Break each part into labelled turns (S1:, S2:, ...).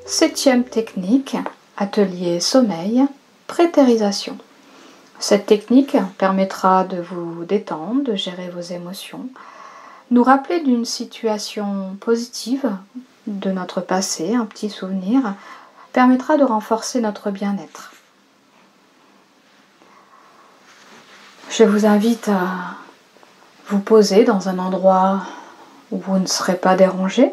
S1: Septième technique, atelier sommeil, prétérisation. Cette technique permettra de vous détendre, de gérer vos émotions, nous rappeler d'une situation positive de notre passé, un petit souvenir, permettra de renforcer notre bien-être. Je vous invite à vous poser dans un endroit où vous ne serez pas dérangé.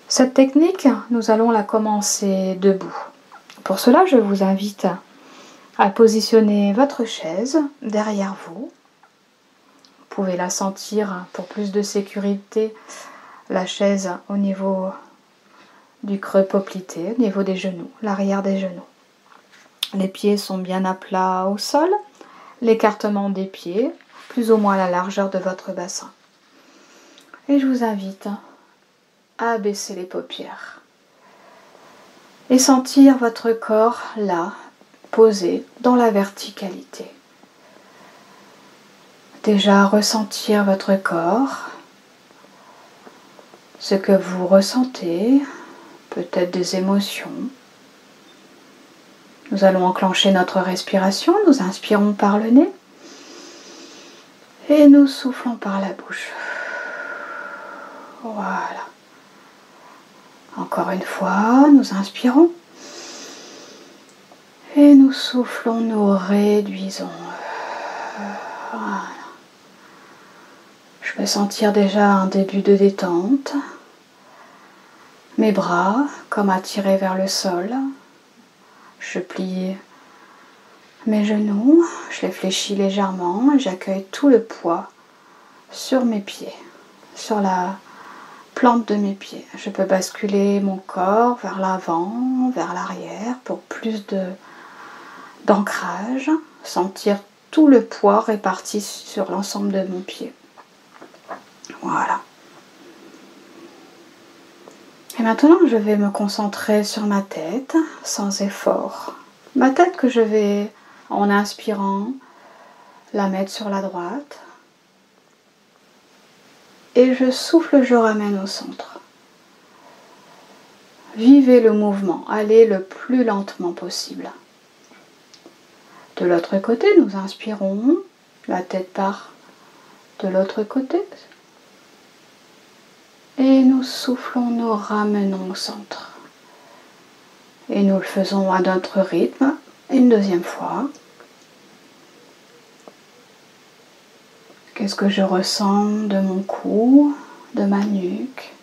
S1: Cette technique, nous allons la commencer debout. Pour cela, je vous invite à positionner votre chaise derrière vous. Vous pouvez la sentir pour plus de sécurité, la chaise au niveau du creux poplité, au niveau des genoux, l'arrière des genoux. Les pieds sont bien à plat au sol, l'écartement des pieds, plus ou moins la largeur de votre bassin. Et je vous invite à baisser les paupières et sentir votre corps là, posé dans la verticalité. Déjà ressentir votre corps, ce que vous ressentez, peut-être des émotions. Nous allons enclencher notre respiration, nous inspirons par le nez et nous soufflons par la bouche. Voilà. Encore une fois, nous inspirons et nous soufflons, nous réduisons. Voilà. Je peux sentir déjà un début de détente. Mes bras comme attirés vers le sol. Je plie mes genoux, je les fléchis légèrement et j'accueille tout le poids sur mes pieds, sur la plante de mes pieds. Je peux basculer mon corps vers l'avant, vers l'arrière pour plus d'ancrage, sentir tout le poids réparti sur l'ensemble de mon pied. Voilà. Et maintenant, je vais me concentrer sur ma tête sans effort. Ma tête que je vais, en inspirant, la mettre sur la droite. Et je souffle, je ramène au centre. Vivez le mouvement, allez le plus lentement possible. De l'autre côté, nous inspirons, la tête part de l'autre côté. Et nous soufflons, nous ramenons au centre. Et nous le faisons à notre rythme, une deuxième fois. Qu'est-ce que je ressens de mon cou, de ma nuque?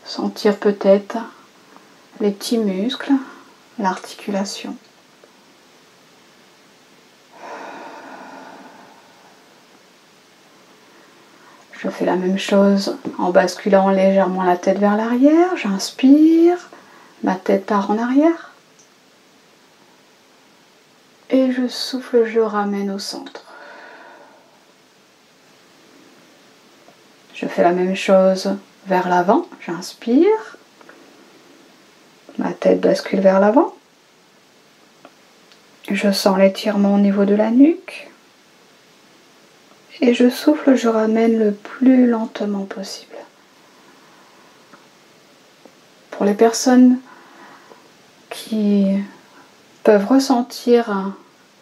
S1: Sentir peut-être les petits muscles, l'articulation. Je fais la même chose en basculant légèrement la tête vers l'arrière. J'inspire, ma tête part en arrière. Et je souffle, je ramène au centre. Je fais la même chose vers l'avant, j'inspire, ma tête bascule vers l'avant, je sens l'étirement au niveau de la nuque et je souffle, je ramène le plus lentement possible. Pour les personnes qui peuvent ressentir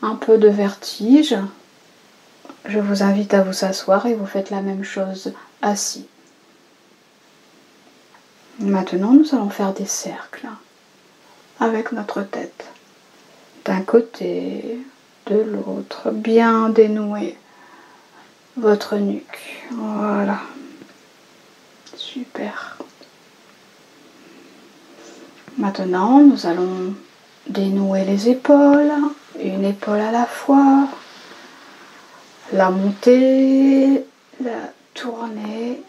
S1: un peu de vertige, je vous invite à vous asseoir et vous faites la même chose assis. Maintenant, nous allons faire des cercles avec notre tête. D'un côté, de l'autre, bien dénouer votre nuque. Voilà. Super. Maintenant, nous allons dénouer les épaules, une épaule à la fois. La monter, la tourner.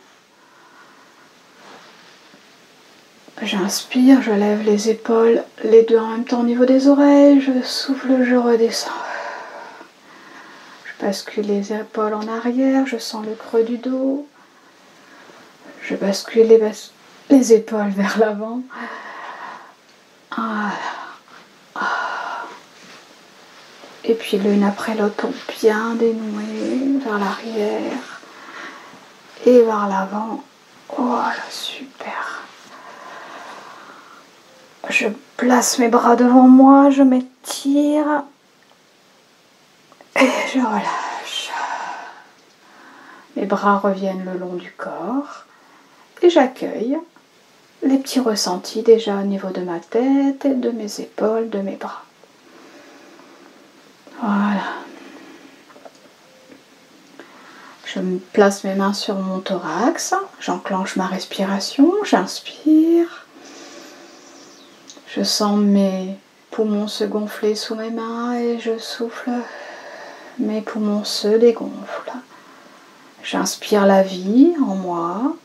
S1: J'inspire, je lève les épaules, les deux en même temps au niveau des oreilles, je souffle, je redescends. Je bascule les épaules en arrière, je sens le creux du dos. Je bascule les épaules vers l'avant. Voilà. Et puis l'une après l'autre pour bien dénouer vers l'arrière et vers l'avant. Voilà, super. Je place mes bras devant moi, je m'étire et je relâche. Mes bras reviennent le long du corps et j'accueille les petits ressentis déjà au niveau de ma tête, et de mes épaules, de mes bras. Voilà. Je place mes mains sur mon thorax, j'enclenche ma respiration, j'inspire. Je sens mes poumons se gonfler sous mes mains et je souffle. Mes poumons se dégonflent. J'inspire la vie en moi.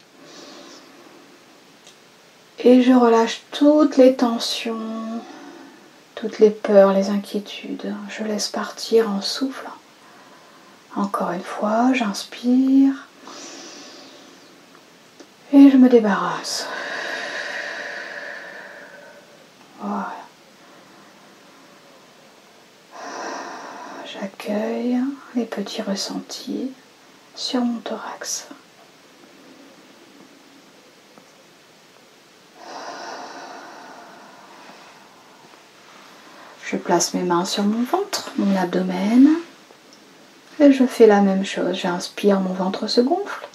S1: Et je relâche toutes les tensions, toutes les peurs, les inquiétudes. Je laisse partir en soufflant. Encore une fois, j'inspire. Et je me débarrasse. Voilà. J'accueille les petits ressentis sur mon thorax. Je place mes mains sur mon ventre, mon abdomen, et je fais la même chose. J'inspire, mon ventre se gonfle,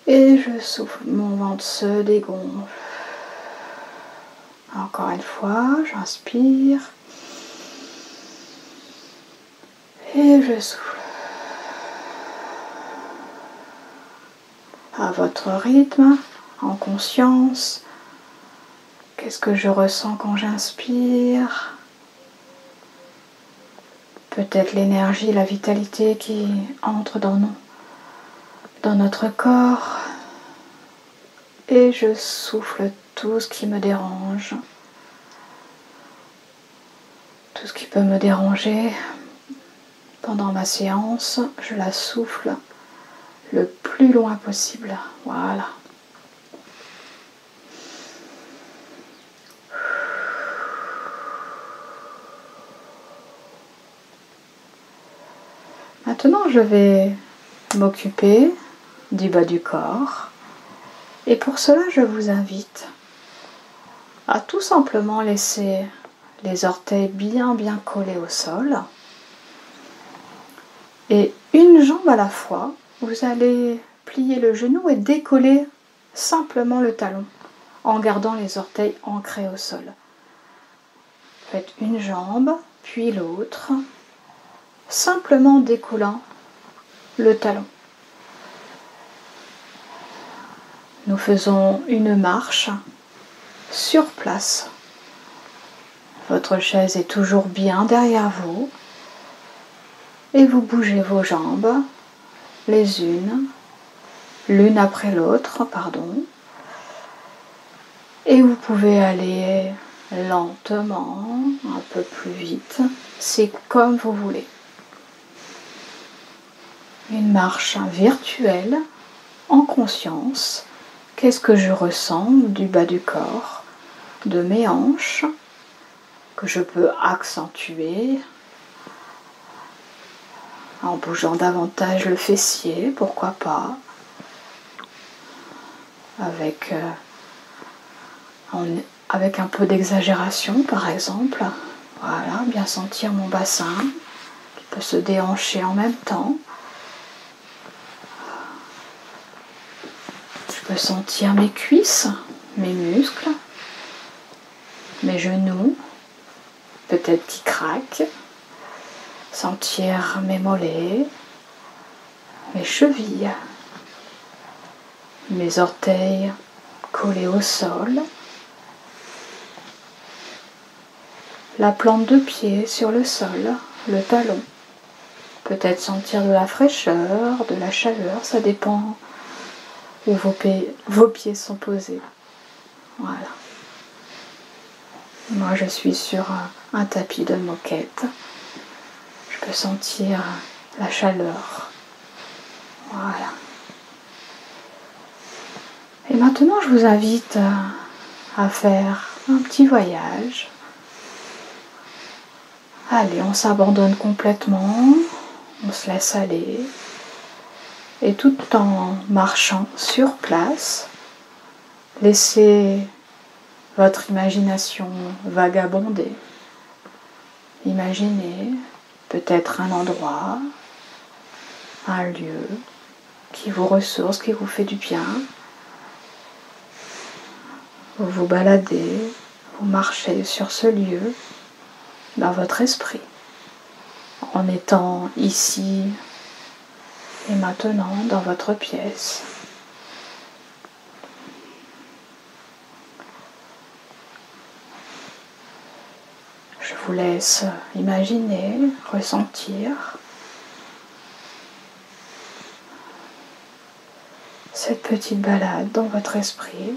S1: et je souffle, mon ventre se dégonfle. Encore une fois, j'inspire, et je souffle. À votre rythme, en conscience. Qu'est-ce que je ressens quand j'inspire? Peut-être l'énergie, la vitalité qui entre dans notre corps. Et je souffle tout ce qui me dérange. Tout ce qui peut me déranger pendant ma séance, je la souffle le plus loin possible. Voilà. Maintenant, je vais m'occuper du bas du corps. Et pour cela, je vous invite à tout simplement laisser les orteils bien collés au sol. Et une jambe à la fois, vous allez plier le genou et décoller simplement le talon en gardant les orteils ancrés au sol. Faites une jambe, puis l'autre, simplement décollant le talon. Nous faisons une marche sur place. Votre chaise est toujours bien derrière vous et vous bougez vos jambes les unes, l'une après l'autre, et vous pouvez aller lentement, un peu plus vite, c'est comme vous voulez. Une marche virtuelle, en conscience. Qu'est-ce que je ressens du bas du corps, de mes hanches, que je peux accentuer en bougeant davantage le fessier, pourquoi pas, avec un peu d'exagération par exemple. Voilà, bien sentir mon bassin qui peut se déhancher en même temps. Je peux sentir mes cuisses, mes muscles, mes genoux, peut-être qui craquent. Sentir mes mollets, mes chevilles, mes orteils collés au sol, la plante de pied sur le sol, le talon. Peut-être sentir de la fraîcheur, de la chaleur, ça dépend où vos pieds sont posés. Voilà. Moi je suis sur un tapis de moquette. Je peux sentir la chaleur. Voilà. Et maintenant, je vous invite à faire un petit voyage Allez, on s'abandonne complètement, on se laisse aller. Et tout en marchant sur place, laissez votre imagination vagabonder. Imaginez peut-être un endroit, un lieu qui vous ressource, qui vous fait du bien. Vous vous baladez, vous marchez sur ce lieu dans votre esprit, en étant ici et maintenant dans votre pièce. Je vous laisse imaginer, ressentir cette petite balade dans votre esprit,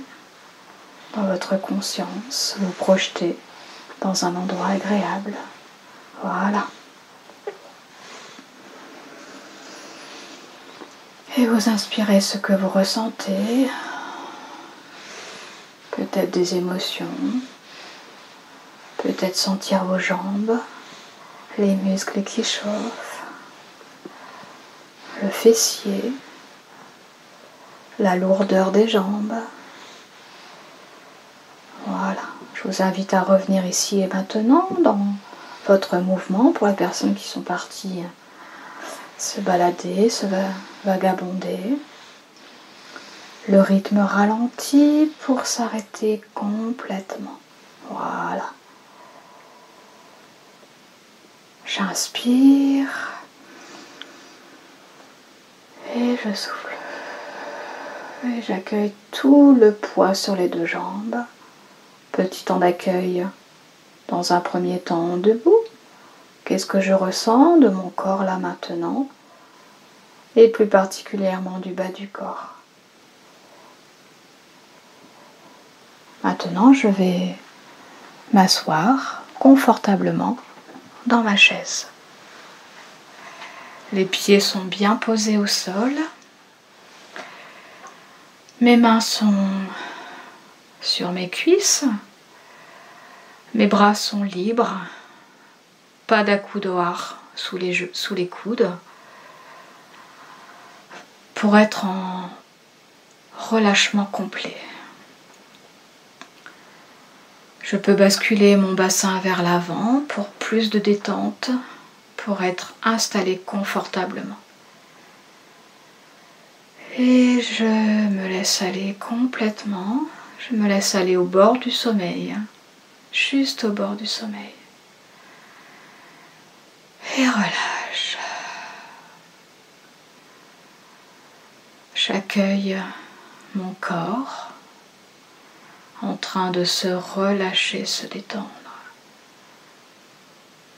S1: dans votre conscience, vous projeter dans un endroit agréable. Voilà. Et vous inspirez ce que vous ressentez, peut-être des émotions, peut-être sentir vos jambes, les muscles qui chauffent, le fessier, la lourdeur des jambes. Voilà, je vous invite à revenir ici et maintenant dans votre mouvement pour les personnes qui sont parties se balader, se vagabonder. Le rythme ralentit pour s'arrêter complètement. Voilà. J'inspire et je souffle. Et j'accueille tout le poids sur les deux jambes. Petit temps d'accueil dans un premier temps debout. Qu'est-ce que je ressens de mon corps là maintenant? Et plus particulièrement du bas du corps. Maintenant, je vais m'asseoir confortablement dans ma chaise. Les pieds sont bien posés au sol. Mes mains sont sur mes cuisses. Mes bras sont libres. Pas d'accoudoir sous les coudes. Pour être en relâchement complet. Je peux basculer mon bassin vers l'avant pour plus de détente, pour être installé confortablement. Et je me laisse aller complètement, je me laisse aller au bord du sommeil, juste au bord du sommeil. Et relâche. J'accueille mon corps en train de se relâcher, se détendre.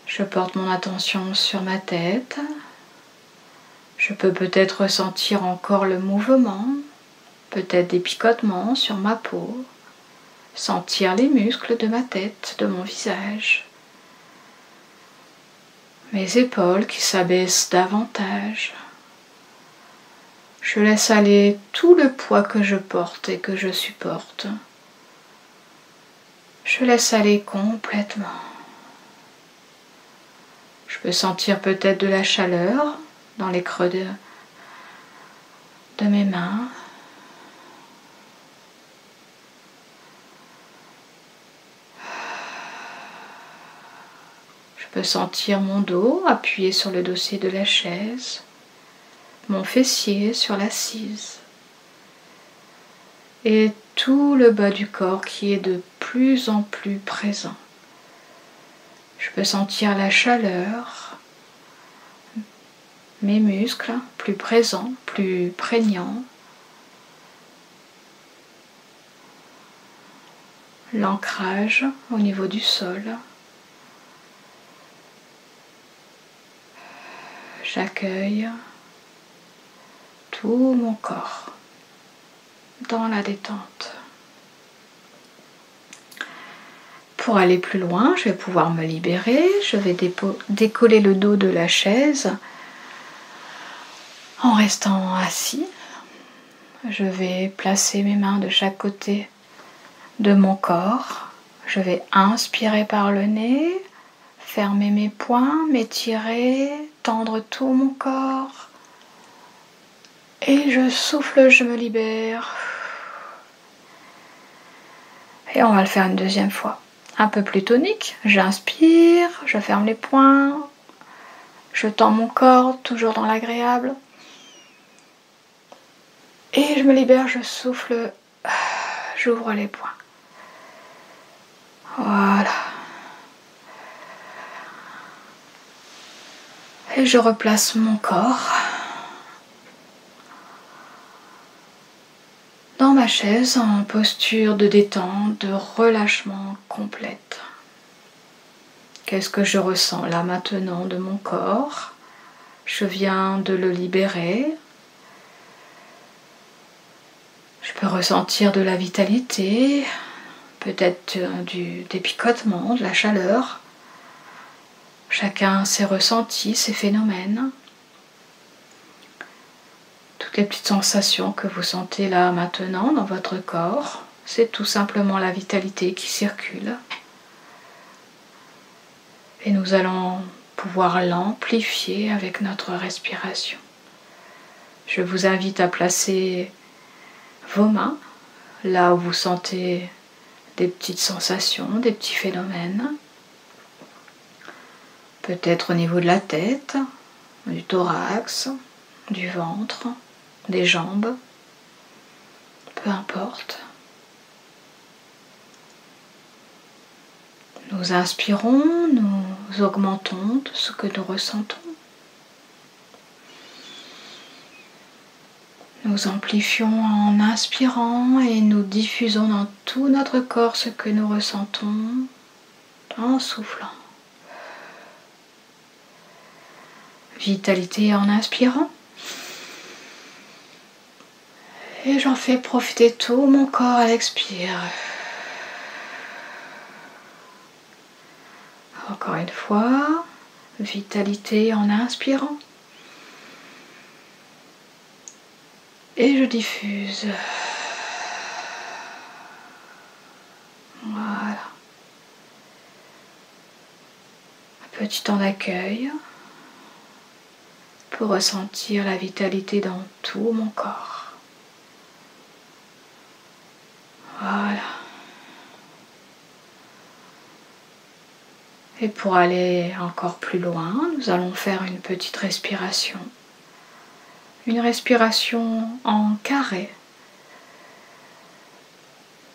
S1: Je porte mon attention sur ma tête. Je peux peut-être ressentir encore le mouvement, peut-être des picotements sur ma peau, sentir les muscles de ma tête, de mon visage, mes épaules qui s'abaissent davantage. Je laisse aller tout le poids que je porte et que je supporte. Je laisse aller complètement. Je peux sentir peut-être de la chaleur dans les creux de mes mains. Je peux sentir mon dos appuyé sur le dossier de la chaise, mon fessier sur l'assise et tout le bas du corps qui est de plus en plus présent. Je peux sentir la chaleur, mes muscles plus présents, plus prégnants, l'ancrage au niveau du sol. J'accueille tout mon corps dans la détente. Pour aller plus loin, je vais pouvoir me libérer. Je vais décoller le dos de la chaise en restant assis. Je vais placer mes mains de chaque côté de mon corps. Je vais inspirer par le nez, fermer mes poings, m'étirer, tendre tout mon corps. Et je souffle, je me libère. Et on va le faire une deuxième fois. Un peu plus tonique. J'inspire, je ferme les poings. Je tends mon corps, toujours dans l'agréable. Et je me libère, je souffle, j'ouvre les poings. Voilà. Et je replace mon corps dans ma chaise en posture de détente, de relâchement complète. Qu'est-ce que je ressens là maintenant de mon corps? Je viens de le libérer. Je peux ressentir de la vitalité, peut-être des picotements, de la chaleur. Chacun ses ressentis, ses phénomènes. Toutes les petites sensations que vous sentez là maintenant dans votre corps, c'est tout simplement la vitalité qui circule. Et nous allons pouvoir l'amplifier avec notre respiration. Je vous invite à placer vos mains là où vous sentez des petites sensations, des petits phénomènes. Peut-être au niveau de la tête, du thorax, du ventre, des jambes, peu importe. Nous inspirons, nous augmentons de ce que nous ressentons. Nous amplifions en inspirant et nous diffusons dans tout notre corps ce que nous ressentons en soufflant. Vitalité en inspirant. Et j'en fais profiter tout mon corps à l'expire. Encore une fois, vitalité en inspirant. Et je diffuse. Voilà. Un petit temps d'accueil pour ressentir la vitalité dans tout mon corps. Voilà. Et pour aller encore plus loin, nous allons faire une petite respiration. Une respiration en carré.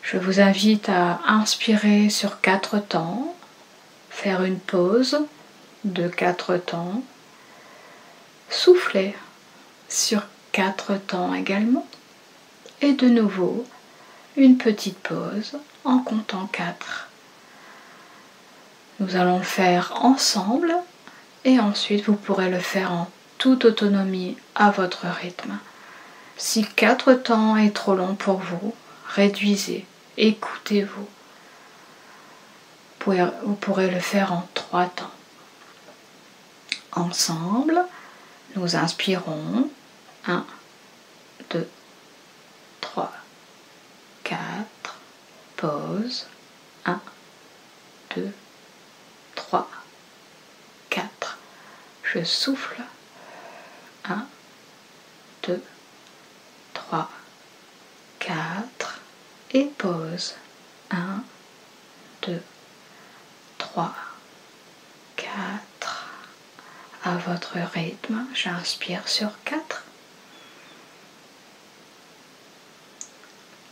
S1: Je vous invite à inspirer sur 4 temps, faire une pause de 4 temps, souffler sur 4 temps également, et de nouveau une petite pause en comptant 4. Nous allons le faire ensemble et ensuite vous pourrez le faire en toute autonomie à votre rythme. Si 4 temps est trop long pour vous, réduisez, écoutez-vous. Vous pourrez le faire en 3 temps. Ensemble, nous inspirons 1, 2, 3, 4, pause, 1, 2, 3, 4. Je souffle. 1, 2, 3, 4 et pause. 1, 2, 3, 4. À votre rythme, j'inspire sur 4.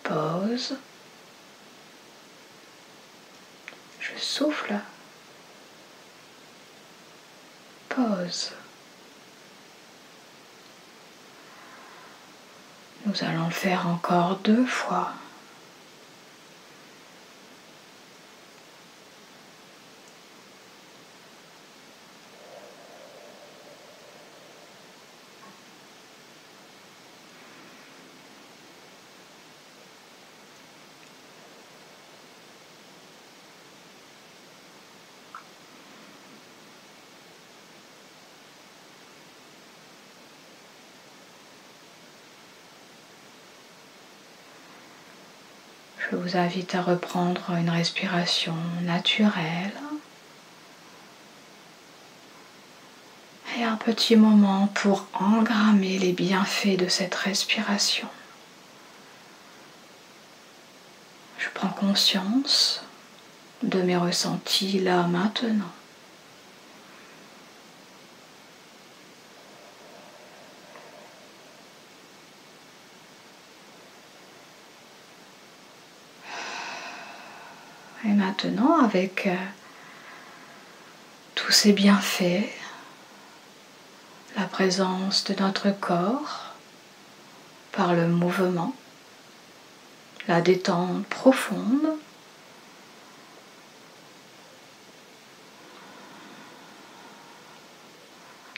S1: Pause. Je souffle. Pause. Nous allons le faire encore 2 fois. Je vous invite à reprendre une respiration naturelle, un petit moment pour engrammer les bienfaits de cette respiration. Je prends conscience de mes ressentis là maintenant. Et maintenant, avec tous ces bienfaits, la présence de notre corps par le mouvement, la détente profonde,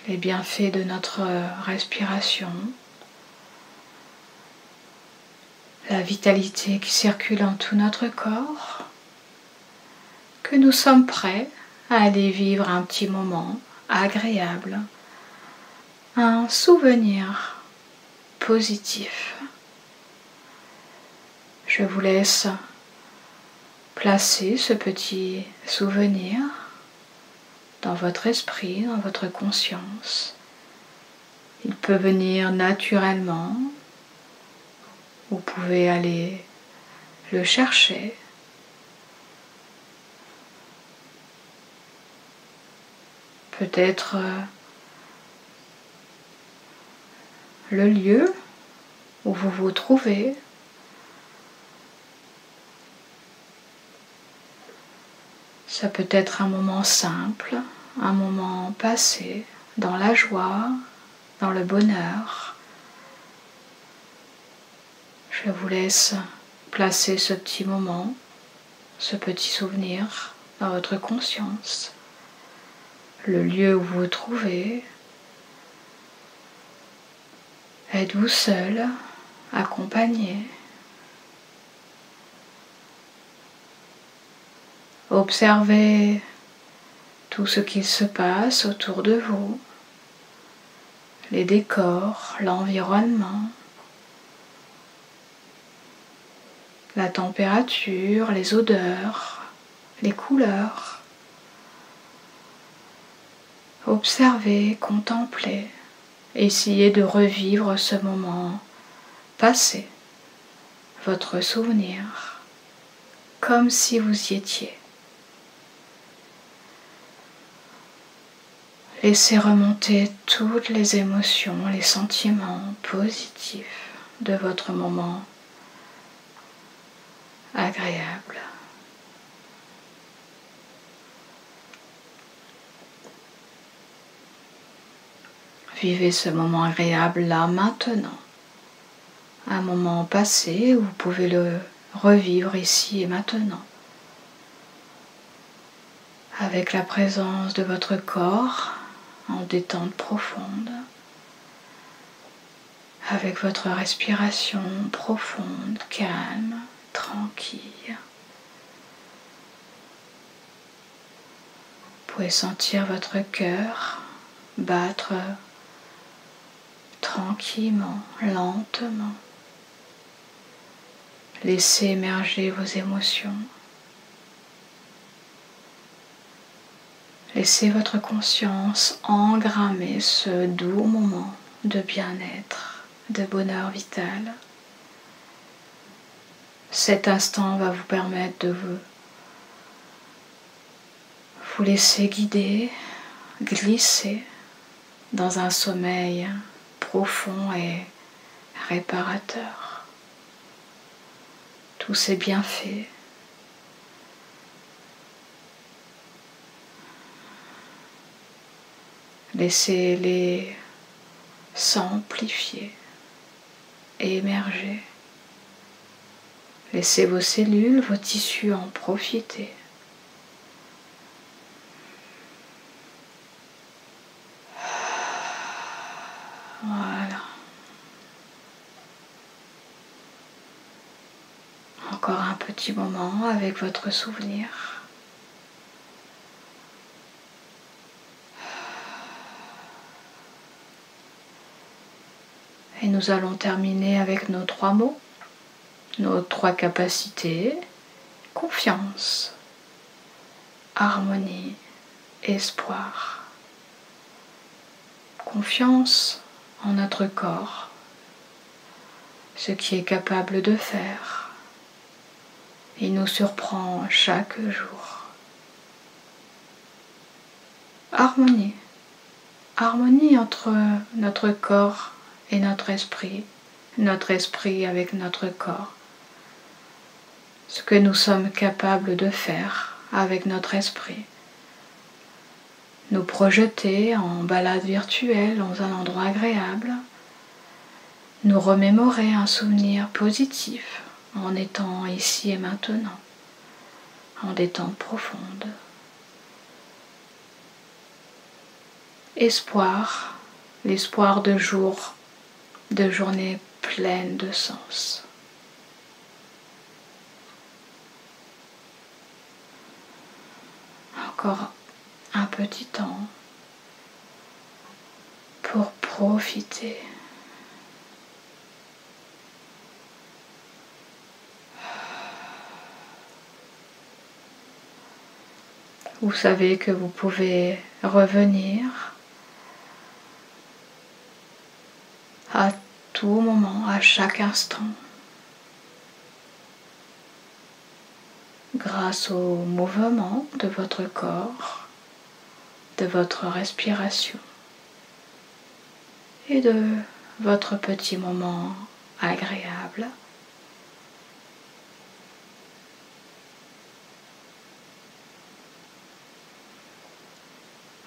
S1: les bienfaits de notre respiration, la vitalité qui circule en tout notre corps, que nous sommes prêts à aller vivre un petit moment agréable, un souvenir positif. Je vous laisse placer ce petit souvenir dans votre esprit, dans votre conscience. Il peut venir naturellement. Vous pouvez aller le chercher. Peut-être le lieu où vous vous trouvez. Ça peut être un moment simple, un moment passé dans la joie, dans le bonheur. Je vous laisse placer ce petit moment, ce petit souvenir dans votre conscience. Le lieu où vous vous trouvez. Êtes-vous seul, accompagné? Observez tout ce qu'il se passe autour de vous, les décors, l'environnement, la température, les odeurs, les couleurs. Observez, contemplez, essayez de revivre ce moment passé, votre souvenir, comme si vous y étiez. Laissez remonter toutes les émotions, les sentiments positifs de votre moment agréable. Vivez ce moment agréable là maintenant. Un moment passé où vous pouvez le revivre ici et maintenant. Avec la présence de votre corps en détente profonde. Avec votre respiration profonde, calme, tranquille. Vous pouvez sentir votre cœur battre tranquillement, lentement. Laissez émerger vos émotions. Laissez votre conscience engrammer ce doux moment de bien-être, de bonheur vital. Cet instant va vous permettre de vous laisser guider, glisser dans un sommeil profond et réparateur. Tous ces bienfaits laissez-les s'amplifier et émerger. Laissez vos cellules, vos tissus en profiter. Voilà. Encore un petit moment avec votre souvenir. Et nous allons terminer avec nos 3 mots, nos 3 capacités: confiance, harmonie, espoir. confiance en notre corps, ce qu'il est capable de faire. Il nous surprend chaque jour. Harmonie. Harmonie entre notre corps et notre esprit avec notre corps. Ce que nous sommes capables de faire avec notre esprit. Nous projeter en balade virtuelle dans un endroit agréable. Nous remémorer un souvenir positif en étant ici et maintenant, en détente profonde. Espoir, l'espoir de jours, de journées pleines de sens. Encore un petit temps pour profiter. Vous savez que vous pouvez revenir à tout moment, à chaque instant, grâce au mouvement de votre corps, de votre respiration et de votre petit moment agréable.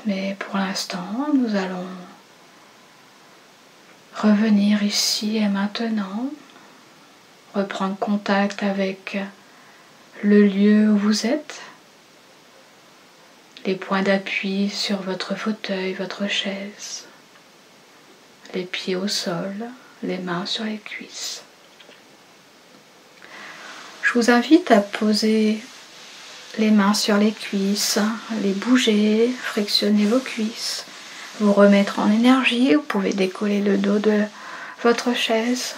S1: Mais pour l'instant, nous allons revenir ici et maintenant, reprendre contact avec le lieu où vous êtes, les points d'appui sur votre fauteuil, votre chaise, les pieds au sol, les mains sur les cuisses. Je vous invite à poser les mains sur les cuisses, les bouger, frictionner vos cuisses, vous remettre en énergie. Vous pouvez décoller le dos de votre chaise,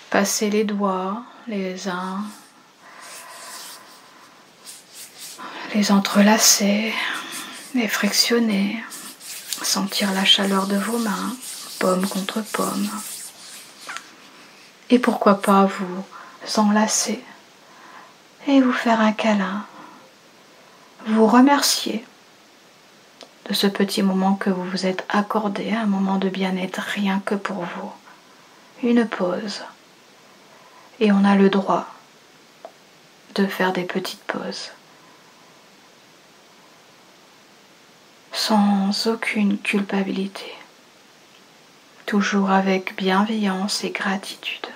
S1: passer les doigts les uns, les entrelacer, les frictionner, sentir la chaleur de vos mains, paume contre paume. Et pourquoi pas vous enlacer et vous faire un câlin. Vous remercier de ce petit moment que vous vous êtes accordé, un moment de bien-être rien que pour vous. Une pause. Et on a le droit de faire des petites pauses. Sans aucune culpabilité. Toujours avec bienveillance et gratitude.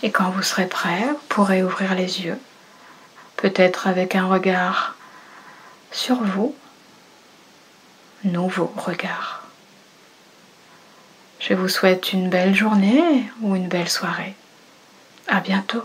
S1: Et quand vous serez prêt, vous pourrez ouvrir les yeux, peut-être avec un regard sur vous, nouveau regard. Je vous souhaite une belle journée ou une belle soirée. À bientôt.